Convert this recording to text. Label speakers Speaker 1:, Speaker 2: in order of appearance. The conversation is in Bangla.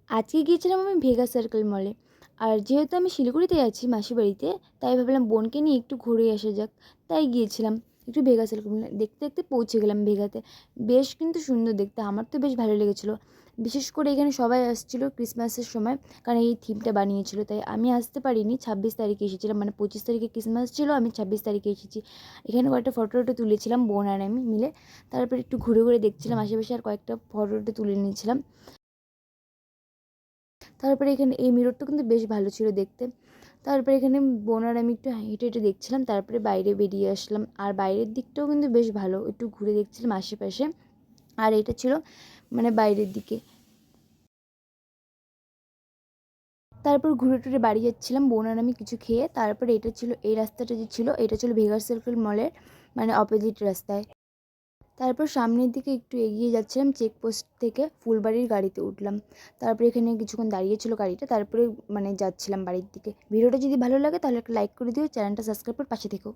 Speaker 1: আজকে গিয়েছিলাম আমি ভেগা সার্কেল মলে। আর যেহেতু আমি শিলিগুড়িতে আছি মাসির বাড়িতে, তাই ভাবলাম বোনকে নিয়ে একটু ঘুরে আসা যাক। তাই গিয়েছিলাম একটু ভেগা সার্কেল মলে। দেখতে দেখতে পৌঁছে গেলাম ভেগাতে। বেশ কিন্তু সুন্দর দেখতে, আমার তো বেশ ভালো লেগেছিলো। বিশেষ করে এখানে সবাই আসছিলো ক্রিসমাসের সময়, কারণ এই থিমটা বানিয়েছিল। তাই আমি আসতে পারিনি, 26 তারিখে এসেছিলাম, মানে 25 তারিখে ক্রিসমাস ছিল, আমি 26 তারিখে এসেছি। এখানে কয়েকটা ফটো টটো তুলেছিলাম বোন আর আমি মিলে। তারপর একটু ঘুরে ঘুরে দেখছিলাম আশেপাশে, আর কয়েকটা ফটো টটো তুলে নিয়েছিলাম। তারপরে এখানে এই মিররটা কিন্তু বেশ ভালো ছিল দেখতে। তারপরে এখানে বোন আর আমি একটু হেঁটে হেঁটে দেখছিলাম, তারপরে বাইরে বেরিয়ে আসলাম। আর বাইরের দিকটাও কিন্তু বেশ ভালো, একটু ঘুরে দেখছিলাম আশেপাশে। আর এটা ছিল মানে বাইরের দিকে। তারপর ঘুরে টুরে বাড়ি যাচ্ছিলাম বোন আর আমি কিছু খেয়ে। তারপরে এটা ছিল, এই রাস্তাটা যে ছিল এটা ছিল ভেগার সার্কেল মলের মানে অপোজিট রাস্তায়। তারপর সামনের দিকে একটু এগিয়ে যাচ্ছিলাম, চেকপোস্ট থেকে ফুলবাড়ির গাড়িতে উঠলাম। তারপরে এখানে কিছুক্ষণ দাঁড়িয়েছিল গাড়িটা, তারপরে মানে যাচ্ছিলাম বাড়ির দিকে। ভিডিওটা যদি ভালো লাগে তাহলে একটা লাইক করে দিও, চ্যানেলটা সাবস্ক্রাইব করে পাশে থেকো।